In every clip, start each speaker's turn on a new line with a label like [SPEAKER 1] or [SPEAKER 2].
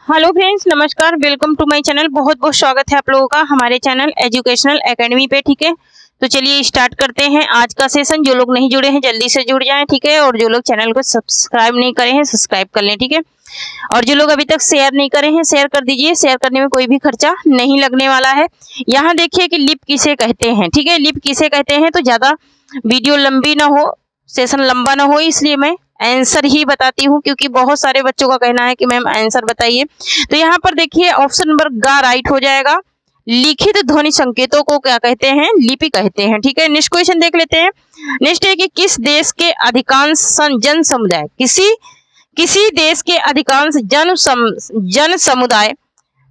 [SPEAKER 1] Hello friends, नमस्कार। Welcome to my channel. बहुत बहुत स्वागत है आप लोगों का हमारे चैनल एजुकेशनल एकेडमी पे। ठीक है, तो चलिए स्टार्ट करते हैं आज का सेशन। जो लोग नहीं जुड़े हैं जल्दी से जुड़ जाएं, ठीक है। और जो लोग चैनल को सब्सक्राइब नहीं करे हैं सब्सक्राइब कर लें, ठीक है। और जो लोग अभी तक शेयर नहीं करे हैं शेयर कर दीजिए। शेयर करने में कोई भी खर्चा नहीं लगने वाला है। यहाँ देखिए कि लिप किसे कहते हैं, ठीक है। लिप किसे कहते हैं, तो ज्यादा वीडियो लंबी ना हो, सेशन लंबा ना हो, इसलिए मैं आंसर ही बताती हूँ, क्योंकि बहुत सारे बच्चों का कहना है कि मैम आंसर बताइए। तो यहाँ पर देखिए ऑप्शन नंबर ग राइट हो जाएगा। लिखित ध्वनि संकेतों को क्या कहते हैं? लिपि कहते हैं, ठीक है। नेक्स्ट क्वेश्चन देख लेते हैं। नेक्स्ट है कि किस देश के अधिकांश जन समुदाय किसी देश के अधिकांश जन समुदाय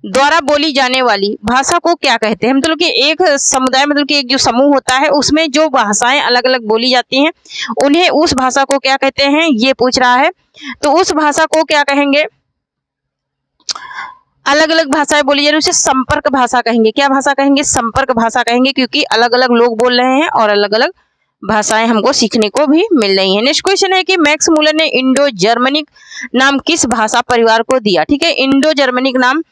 [SPEAKER 1] द्वारा बोली जाने वाली भाषा को क्या कहते हैं? मतलब कि एक समुदाय, मतलब कि एक जो समूह होता है उसमें जो भाषाएं अलग अलग बोली जाती हैं उन्हें उस भाषा को क्या कहते हैं, ये पूछ रहा है। तो उस भाषा को क्या कहेंगे? अलग अलग भाषाएं बोली जा रही है उसे संपर्क भाषा कहेंगे। क्या भाषा कहेंगे? संपर्क भाषा कहेंगे, क्योंकि अलग अलग लोग बोल रहे हैं और अलग अलग भाषाएं हमको सीखने को भी मिल रही हैं। नेक्स्ट क्वेश्चन है कि मैक्स मूलर ने इंडो जर्मनिक नाम किस भाषा परिवार को दिया? ठीक है, इंडो जर्मनिक नाम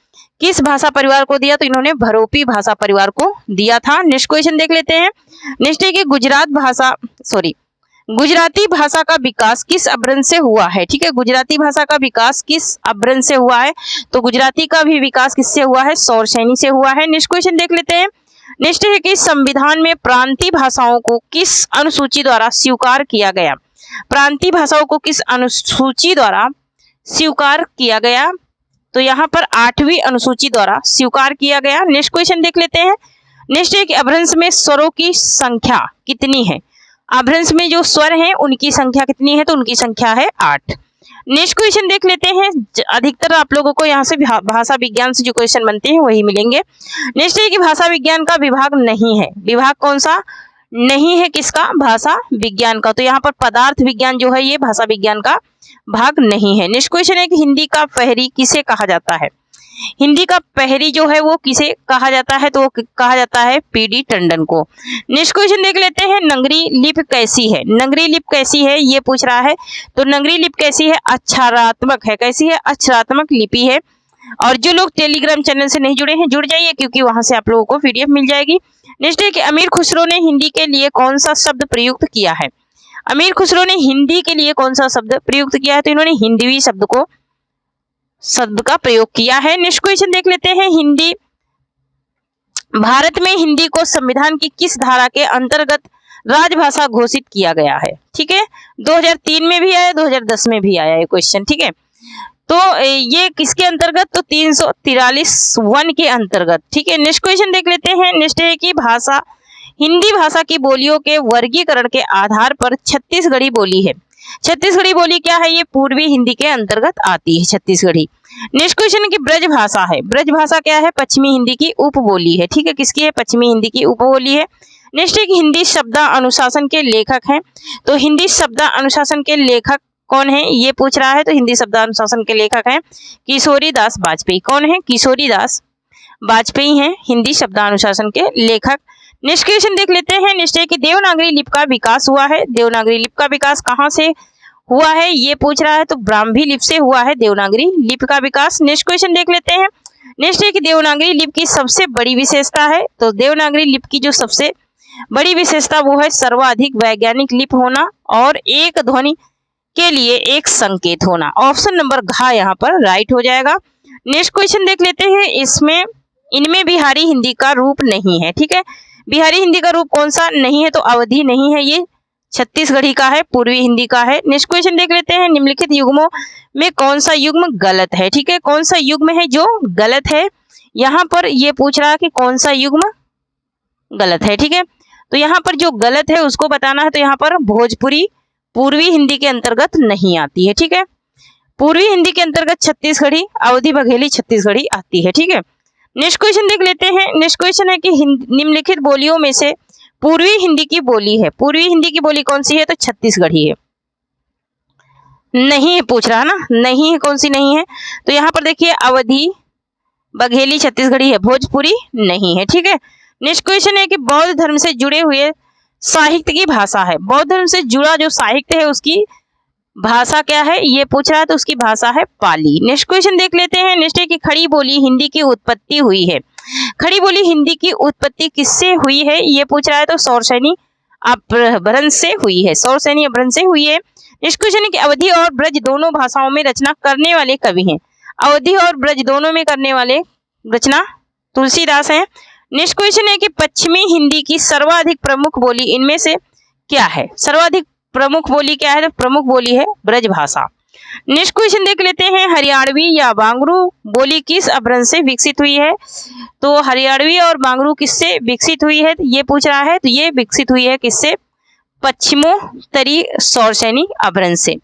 [SPEAKER 1] किस भाषा परिवार को दिया? तो इन्होंने भरोपी भाषा परिवार को दिया था। नेक्स्ट क्वेश्चन देख लेते हैं। नेक्स्ट है कि गुजराती भाषा का विकास किस अपभ्रंश से हुआ है? ठीक है, गुजराती भाषा का विकास किस अपभ्रंश से हुआ है? तो गुजराती का भी विकास किससे हुआ है? सौरसैनी से हुआ है। नेक्स्ट क्वेश्चन देख लेते हैं। नेक्स्ट है कि संविधान में प्रांतीय भाषाओं को किस अनुसूची द्वारा स्वीकार किया गया? प्रांतीय भाषाओं को किस अनुसूची द्वारा स्वीकार किया गया? तो यहाँ पर 8वीं अनुसूची द्वारा स्वीकार किया गया। नेक्स्ट क्वेश्चन देख लेते हैं। नेक्स्ट है कि अपभ्रंश में स्वरों की संख्या कितनी है? अपभ्रंश में जो स्वर हैं उनकी संख्या कितनी है? तो उनकी संख्या है 8। नेक्स्ट क्वेश्चन देख लेते हैं। अधिकतर आप लोगों को यहाँ से भाषा विज्ञान से जो क्वेश्चन बनते हैं वही मिलेंगे। नेक्स्ट है कि भाषा विज्ञान का विभाग नहीं है। विभाग कौन सा नहीं है? किसका? भाषा विज्ञान का। तो यहाँ पर पदार्थ विज्ञान जो है ये भाषा विज्ञान का भाग नहीं है। नेक्स्ट क्वेश्चन है कि हिंदी का प्रहरी किसे कहा जाता है? हिंदी का प्रहरी जो है वो किसे कहा जाता है? तो वो कहा जाता है पीडी टंडन को। नेक्स्ट क्वेश्चन देख लेते हैं। नगरी लिपि कैसी है? नगरी लिपि कैसी है ये पूछ रहा है। तो नगरी लिपि कैसी है? अक्षरात्मक है। कैसी है? अक्षरात्मक लिपि है। और जो लोग टेलीग्राम चैनल से नहीं जुड़े हैं जुड़ जाइए, क्योंकि वहां से आप लोगों को पीडीएफ मिल जाएगी। नेक्स्ट है कि अमीर खुसरो ने हिंदी के लिए कौन सा शब्द प्रयुक्त किया है? अमीर खुसरो ने हिंदी के लिए कौन सा शब्द प्रयुक्त किया है? तो इन्होंने हिंदवी शब्द का प्रयोग किया है। नेक्स्ट क्वेश्चन देख लेते हैं। भारत में हिंदी को संविधान की किस धारा के अंतर्गत राजभाषा घोषित किया गया है? ठीक है, 2003 में भी आया, 2010 में भी आया ये क्वेश्चन, ठीक है। तो ये किसके अंतर्गत? तो 343(1) के अंतर्गत, ठीक है। नेक्स्ट क्वेश्चन देख लेते हैं। नेक्स्ट है कि हिंदी भाषा की बोलियों के वर्गीकरण के आधार पर छत्तीसगढ़ी बोली है। छत्तीसगढ़ी बोली क्या है? ये पूर्वी हिंदी के अंतर्गत आती है छत्तीसगढ़ी। नेक्स्ट क्वेश्चन है कि ब्रज भाषा है। ब्रज भाषा क्या है? पश्चिमी हिंदी की उपबोली है, ठीक है। किसकी है? पश्चिमी हिंदी की उपबोली है। नेक्स्ट है कि हिंदी शब्द अनुशासन के लेखक हैं। तो हिंदी शब्द अनुशासन के लेखक कौन है ये पूछ रहा है। तो हिंदी शब्द अनुशासन के लेखक हैं किशोरी दास वाजपेयी। कौन है? किशोरी दास वाजपेयी हैं हिंदी शब्द अनुशासन के लेखक। नेक्स्ट क्वेश्चन देख लेते हैं। नेक्स्ट है कि देवनागरी लिपि का विकास हुआ है। देवनागरी लिपि का विकास कहाँ से हुआ है ये पूछ रहा है। तो ब्राह्मी लिपि से हुआ है देवनागरी लिपि का विकास। नेक्स्ट क्वेश्चन देख लेते हैं। नेक्स्ट है कि देवनागरी लिपि की सबसे बड़ी विशेषता है। तो देवनागरी लिपि की जो सबसे बड़ी विशेषता वो है सर्वाधिक वैज्ञानिक लिपि होना और एक ध्वनि के लिए एक संकेत होना। ऑप्शन नंबर घ यहाँ पर राइट हो जाएगा। नेक्स्ट क्वेश्चन देख लेते हैं। इनमें बिहारी हिंदी का रूप नहीं है, ठीक है। बिहारी हिंदी का रूप कौन सा नहीं है? तो अवधी नहीं है, ये छत्तीसगढ़ी का है, पूर्वी हिंदी का है। नेक्स्ट क्वेश्चन देख लेते हैं। निम्नलिखित युग्मों में कौन सा युग्म गलत है? ठीक है, कौन सा युग्म है जो गलत है? यहाँ पर ये पूछ रहा है कि कौन सा युग्म गलत है, ठीक है। तो यहाँ पर जो गलत है उसको बताना है। तो यहाँ पर भोजपुरी पूर्वी हिंदी के अंतर्गत नहीं आती है, ठीक है। पूर्वी हिंदी के अंतर्गत छत्तीसगढ़ी, अवधी बघेली छत्तीसगढ़ी आती है, ठीक है। नेक्स्ट क्वेश्चन देख लेते हैं। नेक्स्ट क्वेश्चन है कि निम्नलिखित बोलियों में से पूर्वी हिंदी की बोली है। पूर्वी हिंदी की बोली कौन सी है? तो छत्तीसगढ़ी है। नहीं है पूछ रहा है ना, नहीं है, कौन सी नहीं है? तो यहाँ पर देखिए अवधी बघेली छत्तीसगढ़ी है, भोजपुरी नहीं है, ठीक है। नेक्स्ट क्वेश्चन है कि बौद्ध धर्म से जुड़े हुए साहित्य की भाषा है। बौद्ध धर्म से जुड़ा जो साहित्य है उसकी भाषा क्या है ये पूछ रहा है, तो उसकी भाषा है पाली। नेक्स्ट क्वेश्चन देख लेते हैं। नेक्स्ट है कि खड़ी बोली हिंदी की उत्पत्ति हुई है। खड़ी बोली हिंदी की उत्पत्ति किससे हुई है ये पूछ रहा है, तो सौरसैनी अपभ्रंश से हुई है। सौरसैनी अपभ्रंश से हुई है। नेक्स्ट क्वेश्चन है कि अवधी और ब्रज दोनों भाषाओं में रचना करने वाले कवि हैं। अवधी और ब्रज दोनों में करने वाले रचना तुलसीदास हैं। नेक्स्ट क्वेश्चन है कि पश्चिमी हिंदी की सर्वाधिक प्रमुख बोली इनमें से क्या है। सर्वाधिक प्रमुख बोली क्या है, तो प्रमुख बोली है ब्रज भाषा। नेक्स्ट क्वेश्चन देख लेते हैं। हरियाणवी या बांगरू बोली किस अपभ्रंश से विकसित हुई है, तो हरियाणवी और बांगरू किससे विकसित हुई है ये पूछ रहा है, तो ये विकसित हुई है किससे, पश्चिमोत्तरी सौरसैनी अपभ्रंश से।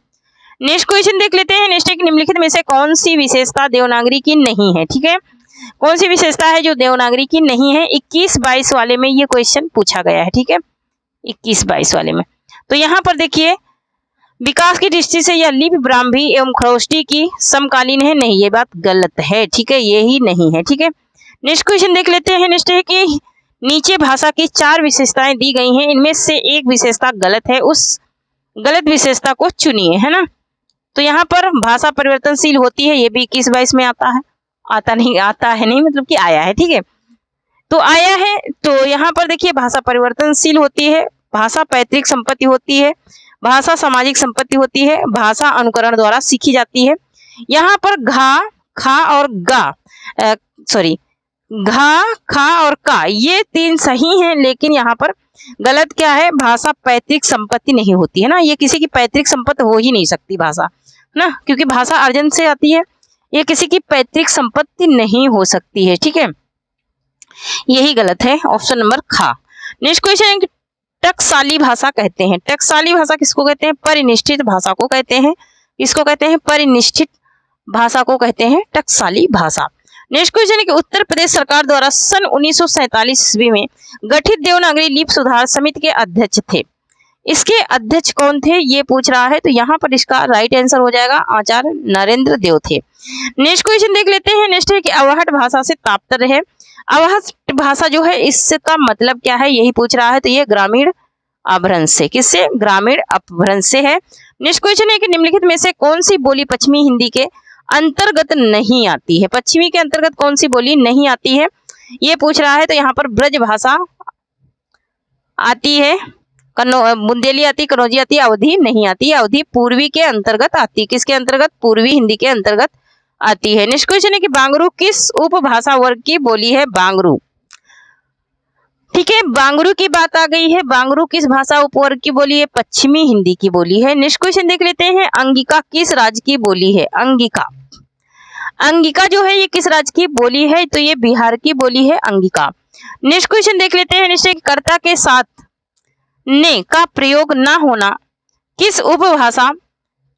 [SPEAKER 1] नेक्स्ट क्वेश्चन देख लेते हैं। नेक्स्ट है कि निम्नलिखित में से कौन सी विशेषता देवनागरी की नहीं है। ठीक है, कौन सी विशेषता है जो देवनागरी की नहीं है। 21-22 वाले में ये क्वेश्चन पूछा गया है। ठीक है, 21-22 वाले में। तो यहाँ पर देखिए, विकास की दृष्टि से यह लिपि ब्राह्मी एवं खरोष्टी की समकालीन है, नहीं ये बात गलत है। ठीक है, ये ही नहीं है। ठीक है, नेक्स्ट क्वेश्चन देख लेते हैं। नेक्स्ट है कि नीचे भाषा की 4 विशेषताएं दी गई हैं, इनमें से एक विशेषता गलत है, उस गलत विशेषता को चुनिए, है ना। तो यहाँ पर भाषा परिवर्तनशील होती है, ये भी 21-22 में आता है, आता है नहीं मतलब कि आया है। ठीक है, तो आया है। तो यहाँ पर देखिए, भाषा परिवर्तनशील होती है, भाषा पैतृक संपत्ति होती है, भाषा सामाजिक संपत्ति होती है, भाषा अनुकरण द्वारा सीखी जाती है। यहाँ पर घा, खा और घा, खा और का ये 3 सही हैं, लेकिन यहाँ पर गलत क्या है, भाषा पैतृक संपत्ति नहीं होती है ना। ये किसी की पैतृक संपत्ति हो ही नहीं सकती भाषा ना, क्योंकि भाषा अर्जन से आती है, ये किसी की पैतृक संपत्ति नहीं हो सकती है। ठीक है, यही गलत है, ऑप्शन नंबर खा। नेक्स्ट क्वेश्चन है, टकसाली भाषा कहते हैं। टकसाली भाषा किसको कहते हैं, परिनिष्ठित भाषा को कहते हैं। इसको कहते हैं परिनिष्ठित भाषा को कहते हैं टकसाली भाषा। नेक्स्ट क्वेश्चन है कि उत्तर प्रदेश सरकार द्वारा सन 1947 ईस्वी में गठित देवनागरी लिपि सुधार समिति के अध्यक्ष थे। इसके अध्यक्ष कौन थे ये पूछ रहा है, तो यहाँ पर इसका राइट आंसर हो जाएगा आचार्य नरेंद्र देव थे। नेक्स्ट क्वेश्चन देख लेते हैं। नेक्स्ट है कि अवहट भाषा से तात्पर्य है। अवहट भाषा जो है इसका मतलब क्या है यही पूछ रहा है, तो ये ग्रामीण अपभ्रंश से, किससे, ग्रामीण अपभ्रंश से है। नेक्स्ट क्वेश्चन है कि निम्नलिखित में से कौन सी बोली पश्चिमी हिंदी के अंतर्गत नहीं आती है। पश्चिमी के अंतर्गत कौन सी बोली नहीं आती है ये पूछ रहा है, तो यहाँ पर ब्रज भाषा आती है, बुंदेली आती, कनौजी आती, अवधी नहीं आती। अवधी पूर्वी के अंतर्गत आती है, किसके अंतर्गत, पूर्वी हिंदी के अंतर्गत आती है। नेक्स्ट क्वेश्चन है कि बांगरू किस उपभाषा वर्ग की बोली है। बांगरू, ठीक है, बांगरू की बात आ गई है। बांगरू किस भाषा उपवर्ग की बोली है, पश्चिमी हिंदी की बोली है। नेक्स्ट क्वेश्चन देख लेते हैं। अंगिका किस राज्य की बोली है। अंगिका, अंगिका जो है ये किस राज्य की बोली है, तो ये बिहार की बोली है अंगिका। नेक्स्ट क्वेश्चन देख लेते हैं। निश्चय कर्ता के साथ ने का प्रयोग ना होना किस उपभाषा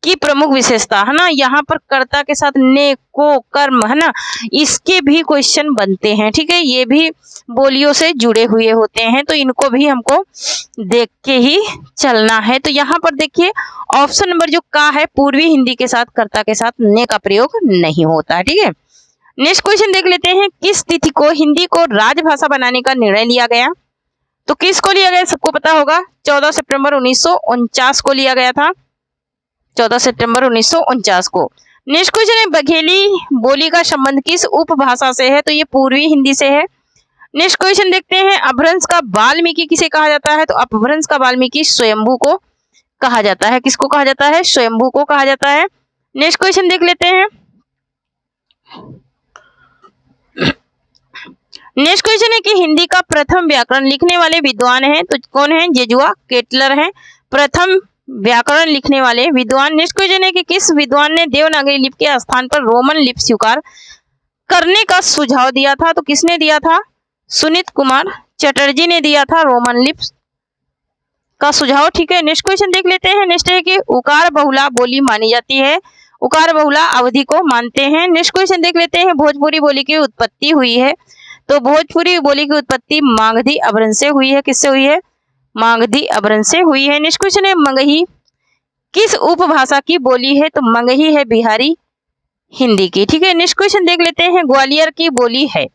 [SPEAKER 1] की प्रमुख विशेषता है ना। यहाँ पर कर्ता के साथ ने, को, कर्म है ना, इसके भी क्वेश्चन बनते हैं। ठीक है, ये भी बोलियों से जुड़े हुए होते हैं, तो इनको भी हमको देख के ही चलना है। तो यहाँ पर देखिए ऑप्शन नंबर जो का है, पूर्वी हिंदी के साथ कर्ता के साथ ने का प्रयोग नहीं होता है। ठीक है, नेक्स्ट क्वेश्चन देख लेते हैं। किस तिथि को हिंदी को राजभाषा बनाने का निर्णय लिया गया, तो किसको लिया गया सबको पता होगा, 14 सितंबर 1949 को लिया गया था, 14 सितंबर 1949 को। नेक्स्ट क्वेश्चन है बघेली बोली का संबंध किस उपभाषा से है, तो ये पूर्वी हिंदी से है। नेक्स्ट क्वेश्चन देखते हैं। अपभ्रंश का वाल्मीकि किसे कहा जाता है, तो अपभ्रंश का वाल्मीकि स्वयंभू को कहा जाता है। किसको कहा जाता है, स्वयंभू को कहा जाता है। नेक्स्ट क्वेश्चन देख लेते हैं। नेक्स्ट क्वेश्चन है कि हिंदी का प्रथम व्याकरण लिखने वाले विद्वान हैं, तो कौन है, जेजुआ केटलर हैं प्रथम व्याकरण लिखने वाले विद्वान। नेक्स्ट क्वेश्चन है कि किस विद्वान ने देवनागरी लिपि के स्थान पर रोमन लिपि स्वीकार करने का सुझाव दिया था, तो किसने दिया था, सुनीत कुमार चटर्जी ने दिया था रोमन लिपि का सुझाव। ठीक है, नेक्स्ट क्वेश्चन देख लेते हैं। नेक्स्ट है कि उकार बहुला बोली मानी जाती है, उकार बहुला अवधि को मानते हैं। नेक्स्ट क्वेश्चन देख लेते हैं। भोजपुरी बोली की उत्पत्ति हुई है, तो भोजपुरी बोली की उत्पत्ति मागधी अपभ्रंश से हुई है। किससे हुई है, मागधी अपभ्रंश से हुई है। नेक्स्ट क्वेश्चन है मगही किस उपभाषा की बोली है, तो मगही है बिहारी हिंदी की। ठीक है, नेक्स्ट क्वेश्चन देख लेते हैं। ग्वालियर की बोली है,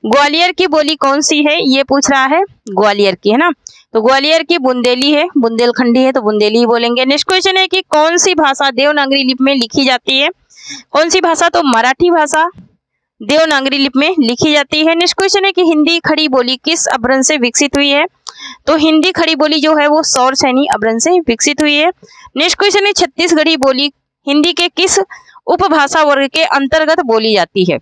[SPEAKER 1] ग्वालियर की बोली कौन सी है, ये पूछ रहा है, ग्वालियर की है ना, तो ग्वालियर की बुंदेली है, बुंदेलखंडी है तो बुंदेली ही बोलेंगे। नेक्स्ट क्वेश्चन है कि कौन सी भाषा देवनागरी लिपि में लिखी जाती है, कौन सी भाषा, तो मराठी भाषा देवनागरी लिपि में लिखी जाती है। नेक्स्ट क्वेश्चन है कि हिंदी खड़ी बोली किस अभ्रंश से विकसित हुई है, तो हिंदी खड़ी बोली जो है वो सौर सैनी अभ्रंश से विकसित हुई है। नेक्स्ट क्वेश्चन है छत्तीसगढ़ी बोली हिंदी के किस उपभाषा वर्ग के अंतर्गत बोली जाती है,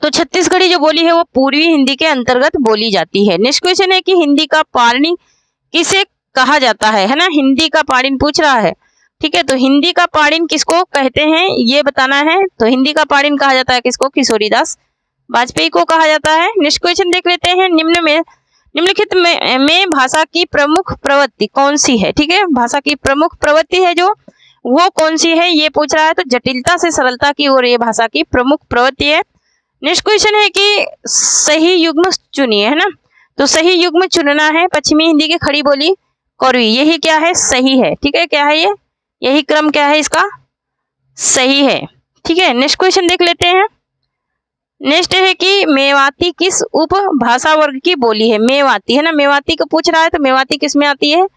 [SPEAKER 1] तो छत्तीसगढ़ी जो बोली है वो पूर्वी हिंदी के अंतर्गत बोली जाती है। नेक्स्ट क्वेश्चन है कि हिंदी का पाणिनि किसे कहा जाता है ना, हिंदी का पाणिनि पूछ रहा है, ठीक है, तो हिंदी का पाणिनि किसको कहते हैं ये बताना है। तो हिंदी का पाणिनि कहा जाता है किसको, किशोरीदास वाजपेयी को कहा जाता है। नेक्स्ट क्वेश्चन देख लेते हैं, निम्नलिखित में भाषा की प्रमुख प्रवृत्ति कौन सी है, ठीक है, भाषा की प्रमुख प्रवृत्ति है जो वो कौन सी है ये पूछ रहा है, तो जटिलता से सरलता की ओर ये भाषा की प्रमुख प्रवृत्ति है। नेक्स्ट क्वेश्चन है कि सही युग्म चुनिए, है ना, तो सही युग्म चुनना है, पश्चिमी हिंदी की खड़ी बोली कौरवी, यही क्या है, सही है, ठीक है, क्या है ये, यही क्रम क्या है इसका, सही है, ठीक है। नेक्स्ट क्वेश्चन देख लेते हैं, नेक्स्ट है कि मेवाती किस उप भाषा वर्ग की बोली है, मेवाती है ना, मेवाती को पूछ रहा है, तो मेवाती किस में आती है,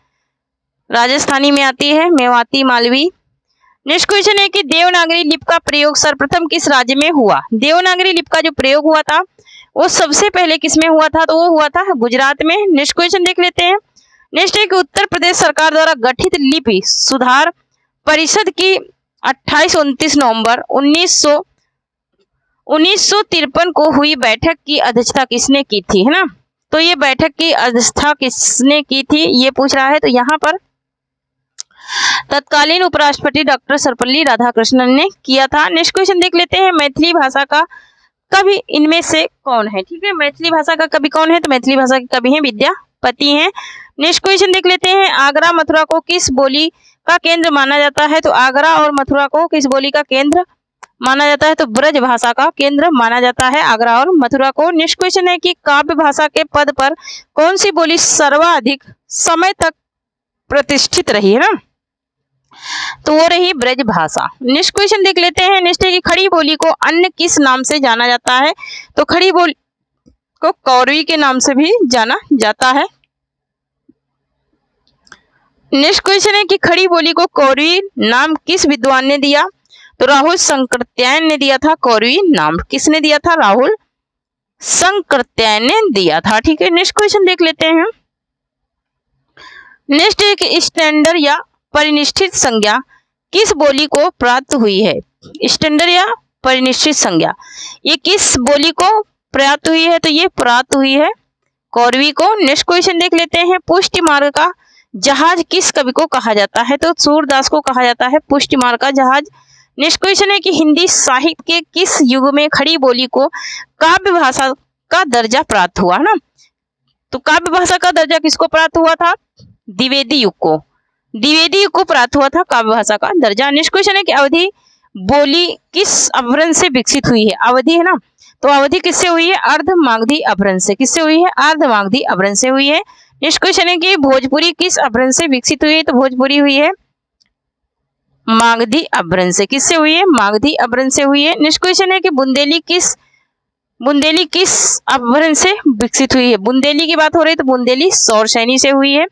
[SPEAKER 1] राजस्थानी में आती है, मेवाती मालवी। नेक्स्ट क्वेश्चन है कि देवनागरी लिपि का प्रयोग सर्वप्रथम किस राज्य में हुआ, देवनागरी लिपि का जो प्रयोग हुआ था वो सबसे पहले किस में हुआ था, तो वो हुआ था गुजरात में। नेक्स्ट क्वेश्चन देख लेते हैं, नेक्स्ट है कि उत्तर प्रदेश सरकार द्वारा गठित लिपि सुधार परिषद की 28-29 नवंबर 1953 को हुई बैठक की अध्यक्षता किसने की थी, है ना, तो ये बैठक की अध्यक्षता किसने की थी ये पूछ रहा है, तो यहाँ पर तत्कालीन उपराष्ट्रपति डॉक्टर सर्वपल्ली राधाकृष्णन ने किया था। नेक्स्ट क्वेश्चन देख लेते हैं, मैथिली भाषा का कवि इनमें से कौन है, ठीक है, मैथिली भाषा का कवि कौन है, तो मैथिली भाषा के कवि हैं विद्यापति हैं। नेक्स्ट क्वेश्चन देख लेते हैं, आगरा मथुरा को किस बोली का केंद्र माना जाता है, तो आगरा और मथुरा को किस बोली का केंद्र माना जाता है, तो ब्रज भाषा का केंद्र माना जाता है आगरा और मथुरा को। नेक्स्ट क्वेश्चन है कि काव्य भाषा के पद पर कौन सी बोली सर्वाधिक समय तक प्रतिष्ठित रही, है ना, तो वो रही ब्रज भाषा। नेक्स्ट क्वेश्चन देख लेते हैं, नेक्स्ट है कि खड़ी बोली को अन्य किस नाम से जाना जाता है, तो खड़ी बोली को कौरवी के नाम से भी जाना जाता है। नेक्स्ट क्वेश्चन है कि खड़ी बोली को कौरवी नाम किस विद्वान ने दिया, तो राहुल शंकरत्यायन ने दिया था कौरवी नाम, किसने दिया था, राहुल शंकरत्यायन ने दिया था, ठीक है। नेक्स्ट क्वेश्चन देख लेते हैं, नेक्स्ट है कि स्टैंडर्ड या परिनिष्ठित संज्ञा किस बोली को प्राप्त हुई है, स्टैंडर्ड या परिनिष्ठित संज्ञा ये किस बोली को प्राप्त हुई है, तो ये प्राप्त हुई है कौरवी को। नेक्स्ट क्वेश्चन देख लेते हैं, पुष्टि मार्ग का जहाज किस कवि को कहा जाता है, तो सूरदास को कहा जाता है पुष्टि मार्ग का जहाज। नेक्स्ट क्वेश्चन है कि हिंदी साहित्य के किस युग में खड़ी बोली को काव्य भाषा का दर्जा प्राप्त हुआ, ना, तो काव्य भाषा का दर्जा किसको प्राप्त हुआ था, द्विवेदी युग को, द्विवेदी युग को प्राप्त हुआ था काव्य भाषा का दर्जा। नेक्स्ट क्वेश्चन है कि अवधी बोली किस अभ्रंश से विकसित हुई है, अवधी है ना, तो अवधी किससे हुई है, अर्धमागधी अभ्रंश से, किससे हुई है, अर्धमागधी अभ्रंश से हुई है। नेक्स्ट क्वेश्चन है कि भोजपुरी किस अभ्रंश से विकसित हुई है, तो भोजपुरी हुई है मागधी अभ्रंश से, किससे हुई है, मागधी अभ्रंश से हुई है। नेक्स्ट क्वेश्चन है कि बुंदेली किस अभ्रंश से विकसित हुई है, बुंदेली की बात हो रही है तो बुंदेली सौर सैनी से हुई है,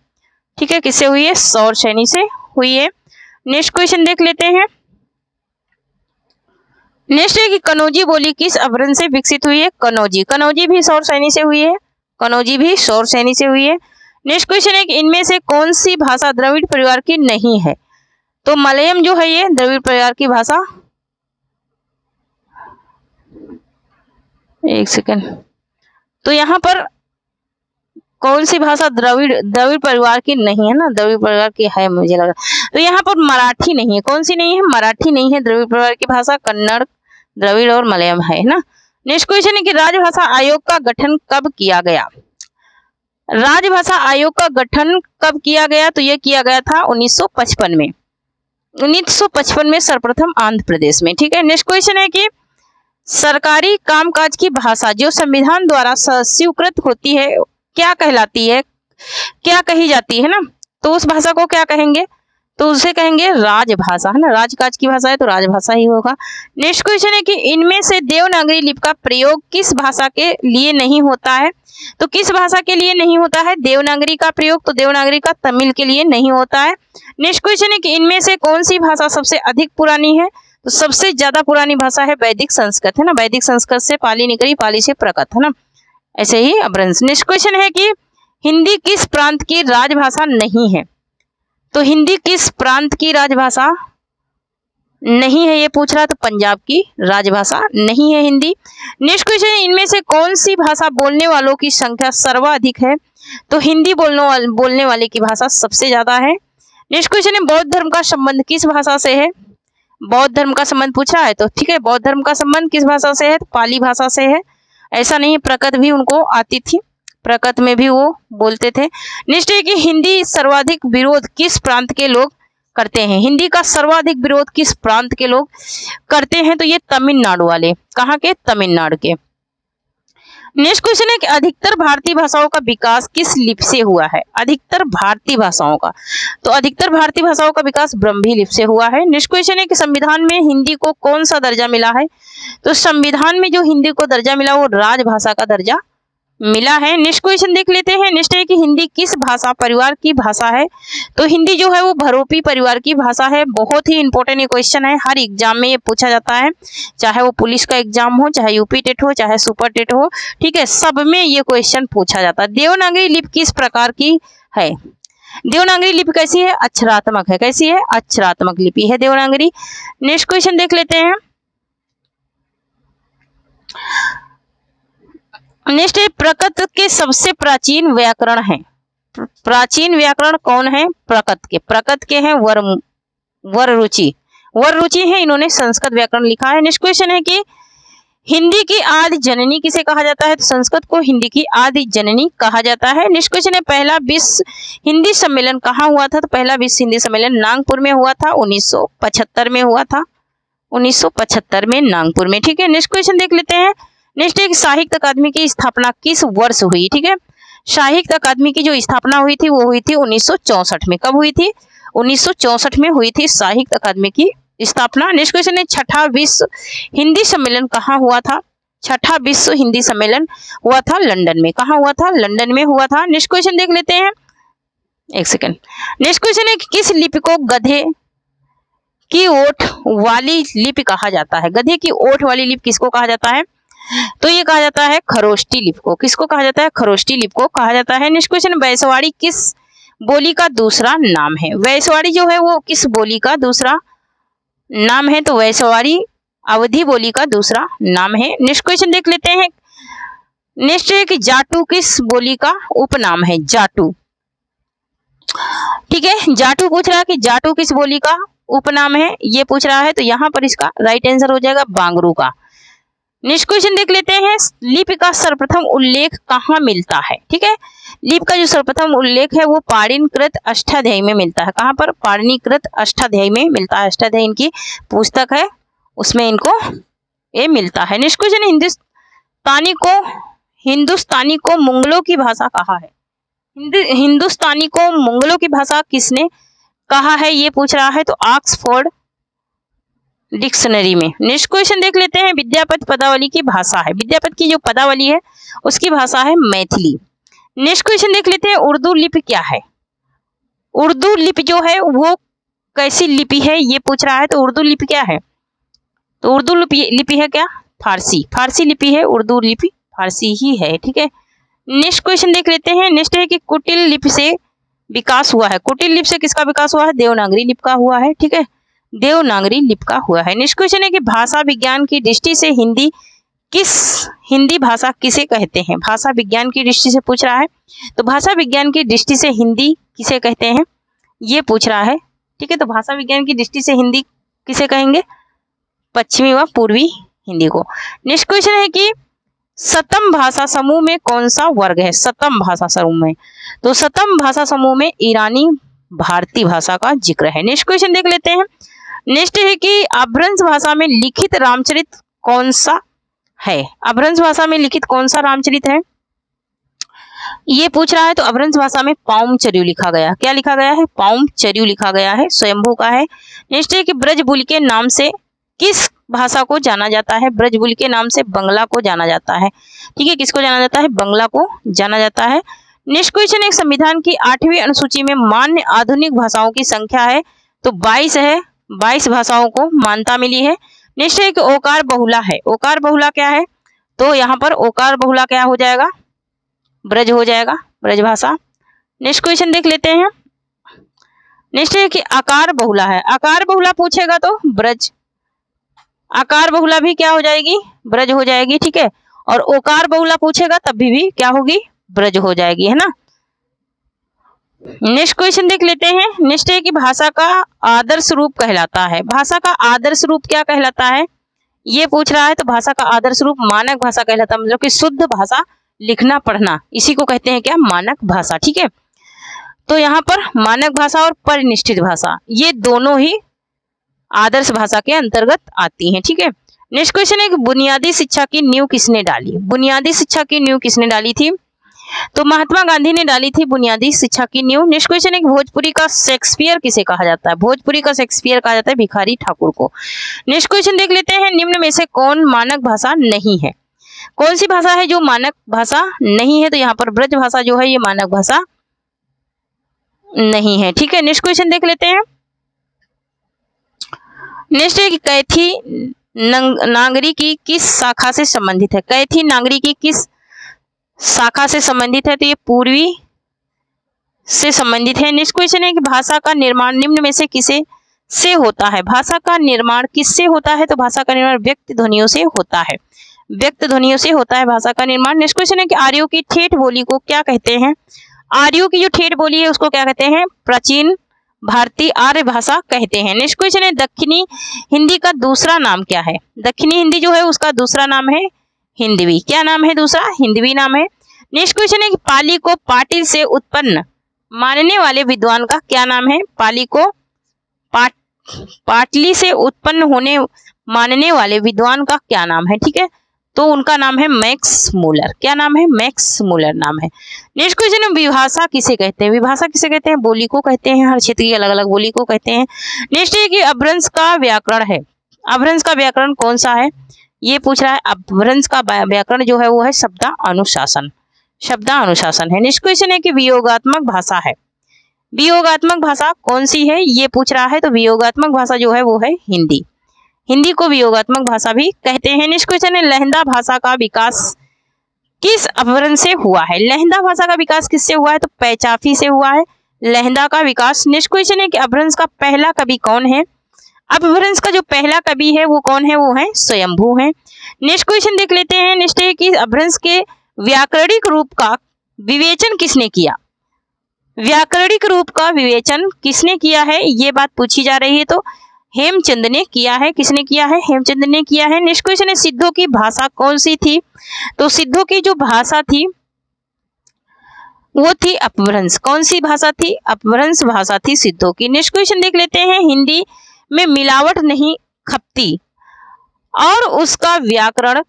[SPEAKER 1] ठीक है, किससे हुई है, सौर सैनी से हुई है। नेक्स्ट क्वेश्चन देख लेते हैं, नेक्स्ट है कि कनौजी बोली किस अभ्रंश से विकसित हुई है, कनौजी भी सौर सैनी से हुई है, कनौजी भी सौर सैनी से हुई है। नेक्स्ट क्वेश्चन है कि इनमें से कौन सी भाषा द्रविड़ परिवार की नहीं है, तो मलयालम जो है ये द्रविड़ परिवार की भाषा, एक सेकंड, तो यहाँ पर कौन सी भाषा द्रविड़ परिवार की नहीं है ना, द्रविड़ परिवार की है मुझे लगा, तो यहाँ पर मराठी नहीं है, कौन सी नहीं है, मराठी नहीं है द्रविड़ परिवार की भाषा, कन्नड़, द्रविड़ और मलयालम है ना। नेक्स्ट क्वेश्चन है कि राजभाषा आयोग का गठन कब किया गया, राजभाषा आयोग का गठन कब किया गया, तो यह किया गया था 1955 में, 1955 में सर्वप्रथम आंध्र प्रदेश में, ठीक है। नेक्स्ट क्वेश्चन है कि सरकारी कामकाज की भाषा जो संविधान द्वारा स्वीकृत होती है क्या कहलाती है, क्या कही जाती है ना, तो उस भाषा को क्या कहेंगे, तो उसे कहेंगे राजभाषा, है ना, राजकाज की भाषा है तो राजभाषा ही होगा। नेक्स्ट क्वेश्चन है कि इनमें से देवनागरी लिपि का प्रयोग किस भाषा के लिए नहीं होता है? तो किस भाषा के लिए नहीं होता है देवनागरी का प्रयोग? तो देवनागरी का तमिल के लिए नहीं होता है। नेक्स्ट क्वेश्चन है कि इनमें से कौन सी भाषा सबसे अधिक पुरानी है? तो सबसे ज्यादा पुरानी भाषा है वैदिक संस्कृत, है ना, वैदिक संस्कृत से पाली निकली, पाली से प्रकट, है ना, ऐसे ही अपभ्रंश। नेक्स्ट क्वेश्चन है कि हिंदी किस प्रांत की राजभाषा नहीं है? तो हिंदी किस प्रांत की राजभाषा नहीं है ये पूछ रहा, तो पंजाब की राजभाषा नहीं है हिंदी। नेक्स्ट क्वेश्चन, इनमें से कौन सी भाषा बोलने वालों की संख्या सर्वाधिक है? तो हिंदी बोलने वाले की भाषा सबसे ज्यादा है। नेक्स्ट क्वेश्चन है बौद्ध धर्म का संबंध किस भाषा से है? बौद्ध धर्म का संबंध पूछा है तो ठीक है, बौद्ध धर्म का संबंध किस भाषा से है? तो पाली भाषा से है। ऐसा नहीं, प्रकट भी उनको आती थी, प्रकट में भी वो बोलते थे। नेक्स्ट है कि हिंदी सर्वाधिक विरोध किस प्रांत के लोग करते हैं? हिंदी का सर्वाधिक विरोध किस प्रांत के लोग करते हैं? तो ये तमिलनाडु वाले। कहाँ के? तमिलनाडु के। नेक्स्ट क्वेश्चन है कि अधिकतर भारतीय भाषाओं का विकास किस लिपि से हुआ है? अधिकतर भारतीय भाषाओं का, तो अधिकतर भारतीय भाषाओं का विकास ब्रह्मी लिपि से हुआ है। नेक्स्ट क्वेश्चन है कि संविधान में हिंदी को कौन सा दर्जा मिला है? तो संविधान में जो हिंदी को दर्जा मिला वो राजभाषा का दर्जा मिला है। नेक्स्ट क्वेश्चन देख लेते हैं। नेक्स्ट है कि हिंदी किस भाषा परिवार की भाषा है? तो हिंदी जो है वो बहुरूपी परिवार की भाषा है। बहुत ही इंपॉर्टेंट ये क्वेश्चन है, हर एग्जाम में ये पूछा जाता है, चाहे वो पुलिस का एग्जाम हो, चाहे यूपी टेट हो, चाहे सुपर टेट हो, ठीक है, सब में ये क्वेश्चन पूछा जाता है। देवनागरी लिपि किस प्रकार की है? देवनागरी लिपि कैसी है? अक्षरात्मक है। कैसी है? अक्षरात्मक लिपि है देवनागरी। नेक्स्ट क्वेश्चन देख लेते हैं। नेक्स्ट है प्रकृत के सबसे प्राचीन व्याकरण है। प्राचीन व्याकरण कौन है? प्रकृत के। प्रकृत के हैं वररुचि। वररुचि है, इन्होंने संस्कृत व्याकरण लिखा है। नेक्स्ट क्वेश्चन है कि हिंदी की आदि जननी किसे कहा जाता है? तो संस्कृत को हिंदी की आदि जननी कहा जाता है। नेक्स्ट क्वेश्चन है पहला विश्व हिंदी सम्मेलन कहाँ हुआ था? तो पहला विश्व हिंदी सम्मेलन नागपुर में हुआ था, 1975 में हुआ था, 1975 में नागपुर में, ठीक है। नेक्स्ट क्वेश्चन देख लेते हैं। नेक्स्ट एक साहित्य अकादमी की स्थापना किस वर्ष हुई? ठीक है, साहित्य अकादमी की जो स्थापना हुई थी वो हुई थी 1964 में। कब हुई थी? 1964 में हुई थी साहित्य अकादमी की स्थापना। नेक्स्ट क्वेश्चन है छठा विश्व हिंदी सम्मेलन कहाँ हुआ था? छठा विश्व हिंदी सम्मेलन हुआ था लंदन में। कहाँ हुआ था? लंदन में हुआ था। नेक्स्ट क्वेश्चन देख लेते हैं, एक सेकेंड। नेक्स्ट क्वेश्चन है किस लिपि को गधे की ओठ वाली लिपि कहा जाता है? गधे की ओठ वाली लिपि किसको कहा जाता है? तो ये कहा जाता है खरोष्टी लिपि को। किसको कहा जाता है? खरोष्टी लिपि को कहा जाता है। नेक्स्ट क्वेश्चन, वैशवाड़ी किस बोली का दूसरा नाम है? वैशवाड़ी जो है वो किस बोली का दूसरा नाम है? तो वैशवाड़ी अवधी बोली का दूसरा नाम है। नेक्स्ट क्वेश्चन देख लेते हैं। नेक्स्ट है कि जाटू किस बोली का उपनाम है? जाटू, ठीक है, जाटू पूछ रहा है कि जाटू किस बोली का उपनाम है, ये पूछ रहा है, तो यहाँ पर इसका राइट आंसर हो जाएगा बांगरू का। नेक्स्ट क्वेश्चन देख लेते हैं। लिपि का सर्वप्रथम उल्लेख कहाँ मिलता है? ठीक है, लिपि का जो सर्वप्रथम उल्लेख है वो पाणिनिकृत अष्टाध्यायी में मिलता है। कहाँ पर? पाणिनिकृत अष्टाध्यायी में मिलता है। अष्टाध्यायी इनकी पुस्तक है, उसमें इनको ये मिलता है। नेक्स्ट क्वेश्चन, हिंदुस्तानी को मुगलों की भाषा कहा है? हिंदुस्तानी को मुगलों की भाषा किसने कहा है, ये पूछ रहा है, तो ऑक्सफोर्ड डिक्शनरी में। नेक्स्ट क्वेश्चन देख लेते हैं। विद्यापति पदावली की भाषा है, विद्यापति की जो पदावली है उसकी भाषा है मैथिली। नेक्स्ट क्वेश्चन देख लेते हैं। उर्दू लिपि क्या है? उर्दू लिपि जो है वो कैसी लिपि है, ये पूछ रहा है, तो उर्दू लिपि क्या है? तो उर्दू लिपि है क्या? फारसी। फारसी लिपि है उर्दू लिपि, फारसी ही है, ठीक है। नेक्स्ट क्वेश्चन देख लेते हैं। नेक्स्ट है कि कुटिल लिपि से विकास हुआ है। कुटिल लिपि से किसका विकास हुआ है? देवनागरी लिपि का हुआ है, ठीक है, देवनागरी लिपि का हुआ है। नेक्स्ट क्वेश्चन है कि भाषा विज्ञान की दृष्टि से हिंदी भाषा किसे कहते हैं? भाषा विज्ञान की दृष्टि से पूछ रहा है, तो भाषा विज्ञान की दृष्टि से हिंदी किसे कहते हैं, ये पूछ रहा है, ठीक है। तो भाषा विज्ञान की दृष्टि से हिंदी किसे कहेंगे? पश्चिमी व पूर्वी हिंदी को। नेक्स्ट क्वेश्चन है कि सतम भाषा समूह में कौन सा वर्ग है? सतम भाषा समूह में, तो सतम भाषा समूह में ईरानी भारतीय भाषा का जिक्र है। नेक्स्ट क्वेश्चन देख लेते हैं। नेक्स्ट है कि अपभ्रंश भाषा में लिखित रामचरित कौन सा है? अपभ्रंश भाषा में लिखित कौन सा रामचरित है? ये पूछ रहा है तो अपभ्रंश भाषा में पाउमचर्यू लिखा गया। क्या लिखा गया है? पाउमचर्यू लिखा गया है, स्वयंभू का है। नेक्स्ट है कि ब्रजबुल के नाम से किस भाषा को जाना जाता है? ब्रजबुल के नाम से बंगला को जाना जाता है। ठीक है, किसको जाना जाता है? बंगला को जाना जाता है। नेक्स्ट क्वेश्चन, एक संविधान की 8वीं अनुसूची में मान्य आधुनिक भाषाओं की संख्या है तो 22 है। 22 भाषाओं को मान्यता मिली है। नेक्स्ट है कि ओकार बहुला है। ओकार बहुला क्या है? तो यहाँ पर ओकार बहुला क्या हो जाएगा? ब्रज हो जाएगा, ब्रज भाषा। नेक्स्ट क्वेश्चन देख लेते हैं। नेक्स्ट है कि आकार बहुला है। आकार बहुला पूछेगा तो ब्रज, आकार बहुला भी क्या हो जाएगी? ब्रज हो जाएगी। ठीक है, और ओकार बहुला पूछेगा तब भी क्या होगी? ब्रज हो जाएगी, है ना। नेक्स्ट क्वेश्चन देख लेते हैं। नेक्स्ट है कि भाषा का आदर्श रूप कहलाता है। भाषा का आदर्श रूप क्या कहलाता है? ये पूछ रहा है तो भाषा का आदर्श रूप मानक भाषा कहलाता है, मतलब कि शुद्ध भाषा, लिखना पढ़ना, इसी को कहते हैं क्या? मानक भाषा। ठीक है, तो यहाँ पर मानक भाषा और परिनिष्ठित भाषा ये दोनों ही आदर्श भाषा के अंतर्गत आती हैं। ठीक है, नेक्स्ट क्वेश्चन है कि बुनियादी शिक्षा की नींव किसने डाली? बुनियादी शिक्षा की नींव किसने डाली थी? तो महात्मा गांधी ने डाली थी बुनियादी शिक्षा की नींव। नेक्स्ट क्वेश्चन है कि भोजपुरी का शेक्सपियर किसे कहा जाता है? भोजपुरी का शेक्सपियर कहा जाता है भिखारी ठाकुर को। नेक्स्ट क्वेश्चन देख लेते हैं, निम्न में से कौन मानक भाषा नहीं है? कौन सी भाषा है जो मानक भाषा नहीं है? तो यहाँ पर ब्रज भाषा जो है ये मानक भाषा नहीं है। ठीक है, नेक्स्ट क्वेश्चन देख लेते हैं। नेक्स्ट है कि कैथी नागरी की किस शाखा से संबंधित है? कैथी नागरी की किस शाखा से संबंधित है? तो ये पूर्वी से संबंधित है। नेक्स्ट क्वेश्चन है कि भाषा का निर्माण निम्न में से किसे से होता है? भाषा का निर्माण किससे होता है? तो भाषा का निर्माण व्यक्त ध्वनियों से होता है, व्यक्त ध्वनियों से होता है भाषा का निर्माण। नेक्स्ट क्वेश्चन है कि आर्यों की ठेठ बोली को क्या कहते हैं? आर्यों की जो ठेठ बोली है उसको क्या कहते हैं? प्राचीन भारतीय आर्य भाषा कहते हैं। नेक्स्ट क्वेश्चन है दक्षिणी हिंदी का दूसरा नाम क्या है? दक्षिणी हिंदी जो है उसका दूसरा नाम है हिंदवी। क्या नाम है दूसरा? हिंदवी नाम है। नेक्स्ट क्वेश्चन है कि पाली को पाटिल से उत्पन्न मानने वाले विद्वान का क्या नाम है? पाली को पाटली से उत्पन्न होने मानने वाले विद्वान का क्या नाम है? ठीक है, तो उनका नाम है मैक्स मूलर। क्या नाम है? मैक्स मूलर नाम है। नेक्स्ट क्वेश्चन है विभाषा किसे कहते हैं? विभाषा किसे कहते हैं? बोली को कहते हैं, हर क्षेत्र की अलग अलग बोली को कहते हैं। नेक्स्ट है कि अपभ्रंश का व्याकरण है। अपभ्रंश का व्याकरण कौन सा है? ये पूछ रहा है। अपभ्रंश का व्याकरण जो है वो है शब्दानुशासन, शब्दानुशासन है। नेक्स्ट क्वेश्चन है कि वियोगात्मक भाषा है। वियोगात्मक भाषा कौन सी है? ये पूछ रहा है, तो वियोगात्मक भाषा जो है वो है हिंदी। हिंदी को वियोगात्मक भाषा भी कहते हैं। नेक्स्ट क्वेश्चन है लहंदा भाषा का विकास किस अपभ्रंश से हुआ है? लहंदा भाषा का विकास किससे हुआ है? तो पैचाफी से हुआ है लहंदा का विकास। नेक्स्ट क्वेश्चन है कि अपभ्रंश का पहला कवि कौन है? अपभ्रंश का जो पहला कवि है वो कौन है? वो है स्वयंभू है। नेक्स्ट क्वेश्चन देख लेते हैं। नेक्स्ट है कि अपभ्रंश के व्याकरणिक रूप का विवेचन किसने किया? व्याकरणिक रूप का विवेचन किसने किया है? ये बात पूछी जा रही है, तो हेमचंद ने किया है। किसने किया है? हेमचंद ने किया है। नेक्स्ट क्वेश्चन है सिद्धों की भाषा कौन सी थी? तो सिद्धों की जो भाषा थी वो थी अपभ्रंश। कौन सी भाषा थी? अपभ्रंश भाषा थी सिद्धों की। नेक्स्ट क्वेश्चन देख लेते हैं। हिंदी में मिलावट नहीं खपती और उसका व्याकरण,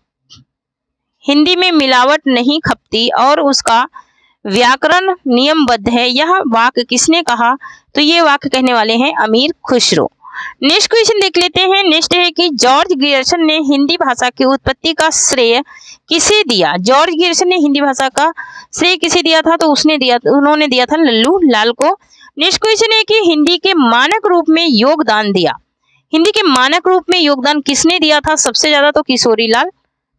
[SPEAKER 1] हिंदी में मिलावट नहीं खपती और उसका व्याकरण नियमबद्ध है, यह वाक्य किसने कहा? तो ये वाक्य कहने वाले हैं अमीर खुसरो। नेक्स्ट क्वेश्चन देख लेते हैं। नेक्स्ट है कि जॉर्ज ग्रियर्सन ने हिंदी भाषा की उत्पत्ति का श्रेय किसे दिया? जॉर्ज ग्रियर्सन ने हिंदी भाषा का श्रेय किसे दिया था? तो उन्होंने दिया था लल्लू लाल को। नेक्स्ट क्वेश्चन है कि हिंदी के मानक रूप में योगदान दिया, हिंदी के मानक रूप में योगदान किसने दिया था सबसे ज्यादा? तो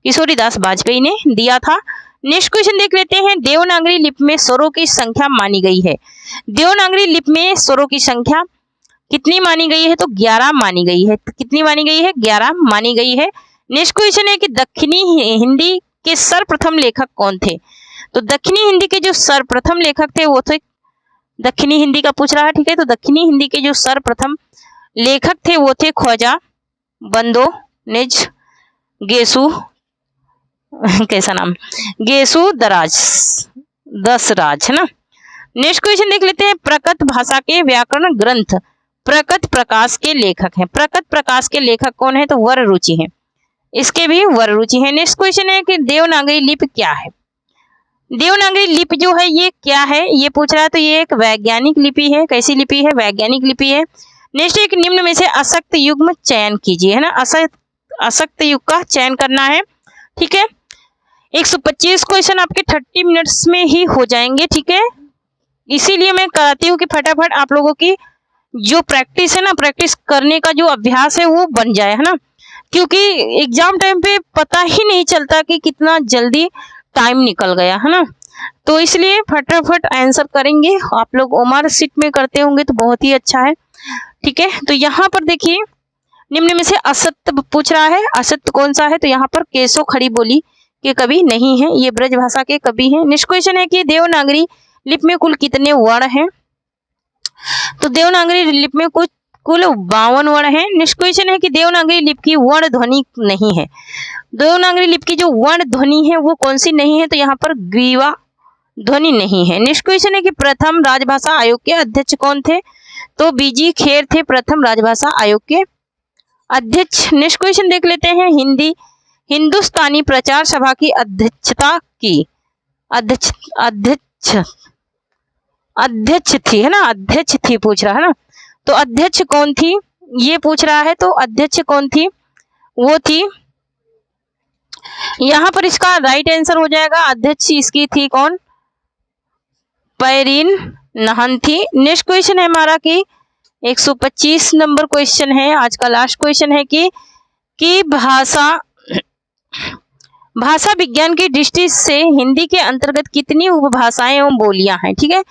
[SPEAKER 1] किशोरीदास वाजपेयी ने दिया था। नेक्स्ट क्वेश्चन देख लेते हैं। देवनागरी लिपि में स्वरों की संख्या मानी गई है। देवनागरी लिपि में स्वरों की संख्या कितनी मानी गई है? तो 11 मानी गई है। कितनी मानी गई है? 11 मानी गई है। नेक्स्ट क्वेश्चन है कि दक्षिणी हिंदी के सर्वप्रथम लेखक कौन थे? तो दक्षिणी हिंदी के जो सर्वप्रथम लेखक थे वो थे, दक्षिणी हिंदी का पूछ रहा है, ठीक है, तो दक्षिणी हिंदी के जो सर्वप्रथम लेखक थे वो थे ख्वाजा बंदो निज गेसु कैसा नाम, गेसु दसराज, है ना। नेक्स्ट क्वेश्चन देख लेते हैं। प्रकृत भाषा के व्याकरण ग्रंथ प्रकृत प्रकाश के लेखक हैं। प्रकृत प्रकाश के लेखक कौन है? तो वररुचि हैं, इसके भी वररुचि हैं। नेक्स्ट क्वेश्चन है कि देवनागरी लिपि क्या है? देवनागरी लिपि जो है ये क्या है, ये पूछ रहा है। तो ये एक वैज्ञानिक लिपि है। कैसी लिपि है? वैज्ञानिक लिपि है। नेक्स्ट एक निम्न में से अशक्त युग्म चयन कीजिए, है ना। अशक्त युग का चयन करना है, ठीक है। 125 क्वेश्चन आपके 30 मिनट्स में ही हो जाएंगे, ठीक है। इसीलिए मैं कराती हूँ कि फटाफट आप लोगों की जो प्रैक्टिस है ना, प्रैक्टिस करने का जो अभ्यास है वो बन जाए, है ना। क्योंकि एग्जाम टाइम पे पता ही नहीं चलता कि कितना जल्दी टाइम निकल गया, है ना। तो इसलिए फटाफट आंसर करेंगे। आप लोग ओमार सीट में करते होंगे तो बहुत ही अच्छा है, ठीक है। तो यहाँ पर देखिए निम्न में से असत्य पूछ रहा है। असत्य कौन सा है? तो यहाँ पर केशव खड़ी बोली के कवि नहीं है, ये ब्रज भाषा के कवि हैं। नेक्स्ट क्वेश्चन है कि देवनागरी लिपि में कुल कितने वर्ण हैं? तो देवनागरी लिपि में कुल 52 वर्ण हैं। नेक्स्ट क्वेश्चन है कि देवनागरी लिपि की वर्ण ध्वनि नहीं है। देवनागरी लिपि की जो वर्ण ध्वनि है वो कौन सी नहीं है? तो यहाँ पर ग्रीवा ध्वनि नहीं है। नेक्स्ट क्वेश्चन है कि प्रथम राजभाषा आयोग के अध्यक्ष कौन थे? तो बीजी खेर थे प्रथम राजभाषा आयोग के अध्यक्ष। नेक्स्ट क्वेश्चन देख लेते हैं। हिंदुस्तानी प्रचार सभा की अध्यक्षता की अध्यक्ष थी, है ना। अध्यक्ष थी पूछ रहा है ना। तो अध्यक्ष कौन थी ये पूछ रहा है। तो अध्यक्ष कौन थी? वो थी, यहाँ पर इसका राइट आंसर हो जाएगा अध्यक्ष इसकी थी कौन? पैरीन नहन थी। नेक्स्ट क्वेश्चन है हमारा कि 125 नंबर क्वेश्चन है, आज का लास्ट क्वेश्चन है कि भाषा विज्ञान की दृष्टि से हिंदी के अंतर्गत कितनी उपभाषाएं एवं बोलियां हैं, ठीक है।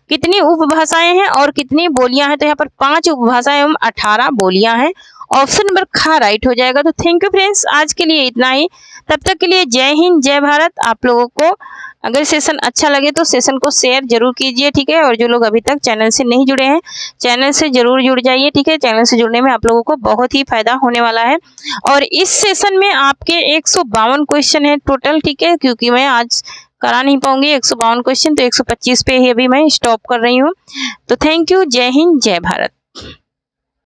[SPEAKER 1] कितनी उपभाषाएं हैं और कितनी बोलियां हैं? तो यहाँ पर 5 उपभाषाएं एवं 18 बोलियां हैं। ऑप्शन नंबर ख राइट हो जाएगा। तो थैंक यू फ्रेंड्स, आज के लिए इतना ही। तब तक के लिए जय हिंद जय भारत। आप लोगों को अगर सेशन अच्छा लगे तो सेशन को शेयर जरूर कीजिए, ठीक है। और जो लोग अभी तक चैनल से नहीं जुड़े हैं, चैनल से जरूर जुड़ जाइए, ठीक है। चैनल से जुड़ने में आप लोगों को बहुत ही फायदा होने वाला है। और इस सेशन में आपके 152 क्वेश्चन है टोटल, ठीक है। क्योंकि मैं आज करा नहीं पाऊंगी 152 क्वेश्चन, तो 125 पे ही अभी मैं स्टॉप कर रही हूँ। तो थैंक यू, जय हिंद जय भारत।